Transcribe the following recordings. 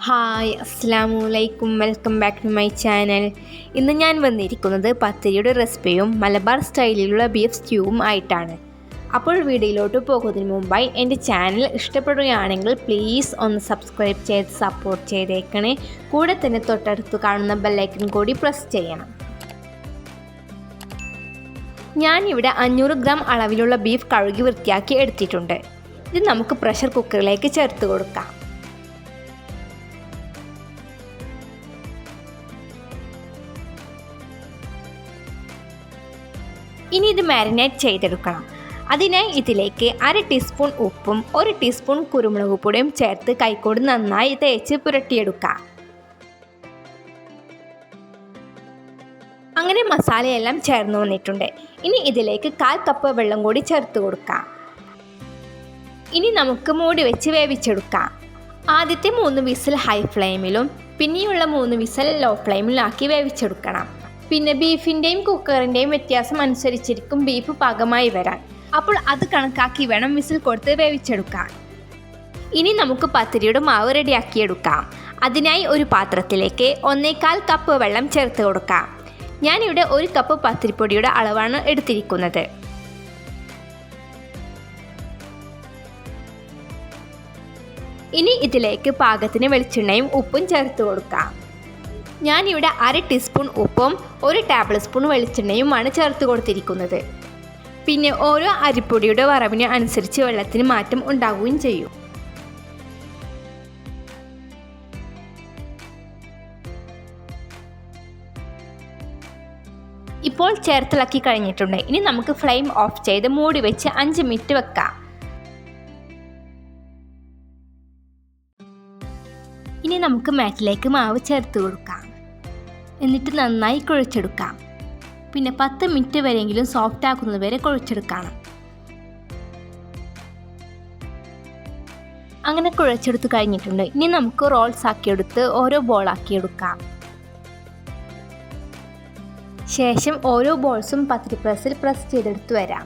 Hi അസ്സലാമലൈക്കും, welcome back to my channel. ഇന്ന് ഞാൻ വന്നിരിക്കുന്നത് പത്തിരിയുടെ റെസിപ്പിയും മലബാർ സ്റ്റൈലിലുള്ള ബീഫ് സ്റ്റ്യൂവും ആയിട്ടാണ്. അപ്പോൾ വീഡിയോയിലോട്ട് പോകുന്നതിന് മുമ്പായി എൻ്റെ ചാനൽ ഇഷ്ടപ്പെടുകയാണെങ്കിൽ പ്ലീസ് ഒന്ന് സബ്സ്ക്രൈബ് ചെയ്ത് സപ്പോർട്ട് ചെയ്തേക്കണേ. കൂടെ തന്നെ തൊട്ടടുത്ത് കാണുന്ന ബെല്ലൈക്കൺ കൂടി പ്രസ് ചെയ്യണം. ഞാനിവിടെ 500 ഗ്രാം അളവിലുള്ള ബീഫ് കഴുകി വൃത്തിയാക്കി എടുത്തിട്ടുണ്ട്. ഇത് നമുക്ക് പ്രഷർ കുക്കറിലേക്ക് ചേർത്ത് കൊടുക്കാം. ഇനി ഇത് മാരിനേറ്റ് ചെയ്തെടുക്കണം. അതിനായി ഇതിലേക്ക് 1/2 ടീസ്പൂൺ ഉപ്പും 1 ടീസ്പൂൺ കുരുമുളക് പൊടിയും ചേർത്ത് കൈകൊണ്ട് നന്നായി തേച്ച് പുരട്ടിയെടുക്കാം. അങ്ങനെ മസാലയെല്ലാം ചേർന്ന് വന്നിട്ടുണ്ട്. ഇനി ഇതിലേക്ക് 1/4 കപ്പ് വെള്ളം കൂടി ചേർത്ത് കൊടുക്കാം. ഇനി നമുക്ക് മൂടി വെച്ച് വേവിച്ചെടുക്കാം. ആദ്യത്തെ 3 വിസിൽ ഹൈ ഫ്ലെയിമിലും പിന്നെയുള്ള 3 വിസിൽ ലോ ഫ്ലെയിമിലാക്കി വേവിച്ചെടുക്കണം. പിന്നെ ബീഫിൻ്റെയും കുക്കറിൻ്റെയും വ്യത്യാസം അനുസരിച്ചിരിക്കും ബീഫ് പാകമായി വരാൻ. അപ്പോൾ അത് കണക്കാക്കി വേണം വിസിൽ കൊടുത്ത് വേവിച്ചെടുക്കാൻ. ഇനി നമുക്ക് പത്തിരിയുടെ മാവ് റെഡിയാക്കിയെടുക്കാം. അതിനായി ഒരു പാത്രത്തിലേക്ക് 1/4 കപ്പ് വെള്ളം ചേർത്ത് കൊടുക്കാം. ഞാനിവിടെ 1 കപ്പ് പത്തിരിപ്പൊടിയുടെ അളവാണ് എടുത്തിരിക്കുന്നത്. ഇനി ഇതിലേക്ക് പാകത്തിന് വെളിച്ചെണ്ണയും ഉപ്പും ചേർത്ത് കൊടുക്കാം. ഞാനിവിടെ 1/2 ടീസ്പൂൺ ഉപ്പും 1 ടേബിൾ സ്പൂൺ വെളിച്ചെണ്ണയുമാണ് ചേർത്ത് കൊടുത്തിരിക്കുന്നത്. പിന്നെ ഓരോ അരിപ്പൊടിയുടെ വറവിന് അനുസരിച്ച് വെള്ളത്തിന് മാറ്റം ഉണ്ടാവുകയും ചെയ്യും. ഇപ്പോൾ ചേർത്തിളക്കി കഴിഞ്ഞിട്ടുണ്ട്. ഇനി നമുക്ക് ഫ്ലെയിം ഓഫ് ചെയ്ത് മൂടി വെച്ച് 5 മിനിറ്റ് വെക്കാം. ഇനി നമുക്ക് മാറ്റിലേക്ക് മാവ് ചേർത്ത് കൊടുക്കാം. എന്നിട്ട് നന്നായി കുഴച്ചെടുക്കാം. പിന്നെ 10 മിനിറ്റ് വരെയെങ്കിലും സോഫ്റ്റ് ആക്കുന്നത് വരെ കുഴച്ചെടുക്കണം. അങ്ങനെ കുഴച്ചെടുത്ത് കഴിഞ്ഞിട്ടുണ്ട്. ഇനി നമുക്ക് റോൾസ് ആക്കിയെടുത്ത് ഓരോ ബോളാക്കിയെടുക്കാം. ശേഷം ഓരോ ബോൾസും പത്തിരി പ്രസ്സിൽ പ്രസ് ചെയ്തെടുത്ത് വരാം.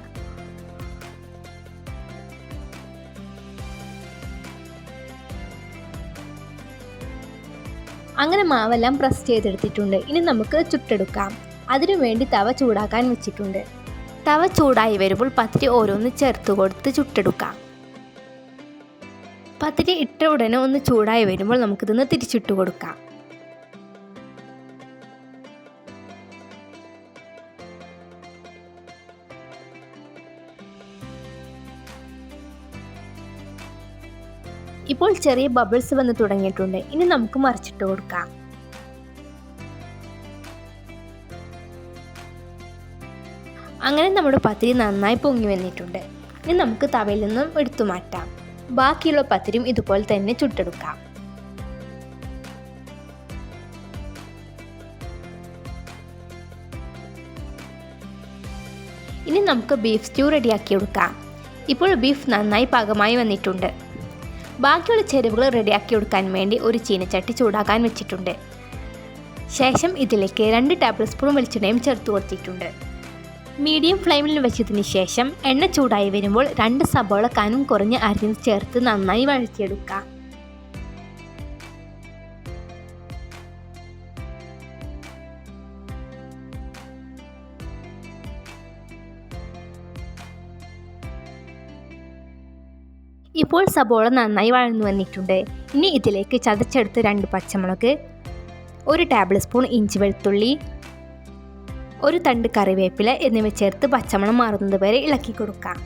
അങ്ങനെ മാവെല്ലാം പ്രസ് ചെയ്തെടുത്തിട്ടുണ്ട്. ഇനി നമുക്ക് ചുട്ടെടുക്കാം. അതിനുവേണ്ടി തവ ചൂടാക്കാൻ വെച്ചിട്ടുണ്ട്. തവ ചൂടായി വരുമ്പോൾ പത്തിരി ഓരോന്ന് ചേർത്ത് കൊടുത്ത് ചുട്ടെടുക്കാം. പത്തിരി ഇട്ട ഉടനെ ഒന്ന് ചൂടായി വരുമ്പോൾ നമുക്കിതൊന്ന് തിരിച്ചിട്ട് കൊടുക്കാം. ഇപ്പോൾ ചെറിയ ബബിൾസ് വന്ന് തുടങ്ങിയിട്ടുണ്ട്. ഇനി നമുക്ക് മറിച്ചിട്ട് കൊടുക്കാം. അങ്ങനെ നമ്മുടെ പത്തിരി നന്നായി പൊങ്ങി വന്നിട്ടുണ്ട്. ഇനി നമുക്ക് തവയിൽ നിന്നും എടുത്തു മാറ്റാം. ബാക്കിയുള്ള പത്തിരിയും ഇതുപോലെ തന്നെ ചുട്ടെടുക്കാം. ഇനി നമുക്ക് ബീഫ് സ്റ്റ്യൂ റെഡിയാക്കിയെടുക്കാം. ഇപ്പോൾ ബീഫ് നന്നായി പാകമായി വന്നിട്ടുണ്ട്. ബാക്കിയുള്ള ചേരുവകൾ റെഡിയാക്കി എടുക്കാൻ വേണ്ടി ഒരു ചീനച്ചട്ടി ചൂടാക്കാൻ വെച്ചിട്ടുണ്ട്. ശേഷം ഇതിലേക്ക് 2 ടേബിൾ സ്പൂൺ വെളിച്ചെണ്ണയും ചേർത്ത് കൊടുത്തിട്ടുണ്ട്. മീഡിയം ഫ്ലെയിമിൽ വെച്ചതിന് ശേഷം എണ്ണ ചൂടായി വരുമ്പോൾ 2 സബോള കനം കുറഞ്ഞ് അരിഞ്ഞ് ചേർത്ത് നന്നായി വഴറ്റിയെടുക്കാം. ഇപ്പോൾ സബോള നന്നായി വഴന്നു വന്നിട്ടുണ്ട്. ഇനി ഇതിലേക്ക് ചതച്ചെടുത്ത് 2 പച്ചമുളക്, 1 ടേബിൾ സ്പൂൺ ഇഞ്ചി വെളുത്തുള്ളി, 1 തണ്ട് കറിവേപ്പില എന്നിവ ചേർത്ത് പച്ചമണം മാറുന്നത് വരെ ഇളക്കി കൊടുക്കാം.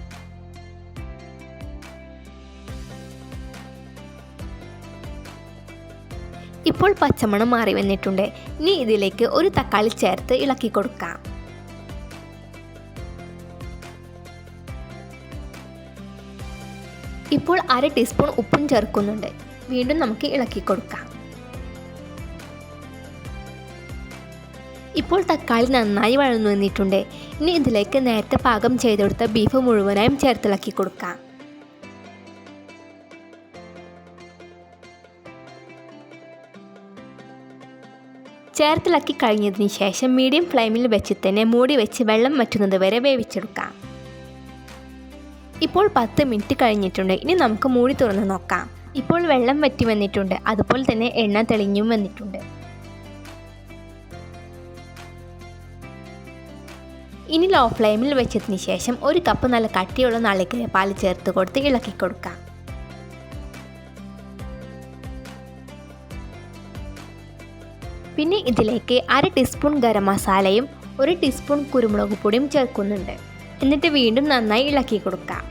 ഇപ്പോൾ പച്ചമണം മാറി വന്നിട്ടുണ്ട്. ഇനി ഇതിലേക്ക് 1 തക്കാളി ചേർത്ത് ഇളക്കി കൊടുക്കാം. ഇപ്പോൾ 1/2 ടീസ്പൂൺ ഉപ്പും ചേർക്കുന്നുണ്ട്. വീണ്ടും നമുക്ക് ഇളക്കി കൊടുക്കാം. ഇപ്പോൾ തക്കാളി നന്നായി വഴന്നു വന്നിട്ടുണ്ട്. ഇനി ഇതിലേക്ക് നേരത്തെ പാകം ചെയ്തെടുത്ത ബീഫ് മുഴുവനായും ചേർത്തിളക്കി കൊടുക്കാം. ചേർത്തിളക്കി കഴിഞ്ഞതിന് ശേഷം മീഡിയം ഫ്ലെയിമിൽ വെച്ച് തന്നെ മൂടി വെച്ച് വെള്ളം വറ്റുന്നത് വരെ വേവിച്ചെടുക്കാം. ഇപ്പോൾ 10 മിനിറ്റ് കഴിഞ്ഞിട്ടുണ്ട്. ഇനി നമുക്ക് മൂടി തുറന്ന് നോക്കാം. ഇപ്പോൾ വെള്ളം വറ്റി വന്നിട്ടുണ്ട്, അതുപോലെ തന്നെ എണ്ണ തെളിഞ്ഞും വന്നിട്ടുണ്ട്. ഇനി ലോ ഫ്ലെയിമിൽ വെച്ചതിന് ശേഷം 1 കപ്പ് നല്ല കട്ടിയുള്ള നാളികേര പാൽ ചേർത്ത് കൊടുത്ത് ഇളക്കി കൊടുക്കാം. പിന്നെ ഇതിലേക്ക് 1/2 ടീസ്പൂൺ ഗരം മസാലയും 1 ടീസ്പൂൺ കുരുമുളക് പൊടിയും ചേർക്കുന്നുണ്ട്. എന്നിട്ട് വീണ്ടും നന്നായി ഇളക്കി കൊടുക്കാം.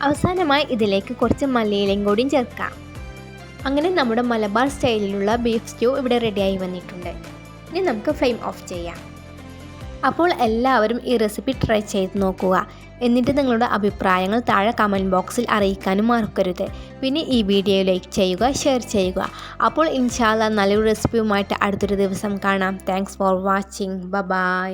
അവസാനമായി ഇതിലേക്ക് കുറച്ച് മല്ലിയിലയും കൂടിയും ചേർക്കാം. അങ്ങനെ നമ്മുടെ മലബാർ സ്റ്റൈലിലുള്ള ബീഫ് സ്റ്റ്യൂ ഇവിടെ റെഡിയായി വന്നിട്ടുണ്ട്. ഇനി നമുക്ക് ഫ്ലെയിം ഓഫ് ചെയ്യാം. അപ്പോൾ എല്ലാവരും ഈ റെസിപ്പി ട്രൈ ചെയ്ത് നോക്കുക. എന്നിട്ട് നിങ്ങളുടെ അഭിപ്രായങ്ങൾ താഴെ കമൻറ്റ് ബോക്സിൽ അറിയിക്കാനും മറക്കരുത്. പിന്നെ ഈ വീഡിയോ ലൈക്ക് ചെയ്യുക, ഷെയർ ചെയ്യുക. അപ്പോൾ ഇൻഷാ അല്ലാഹ് നല്ലൊരു റെസിപ്പിയുമായിട്ട് അടുത്തൊരു ദിവസം കാണാം. Thanks for watching. ബൈ.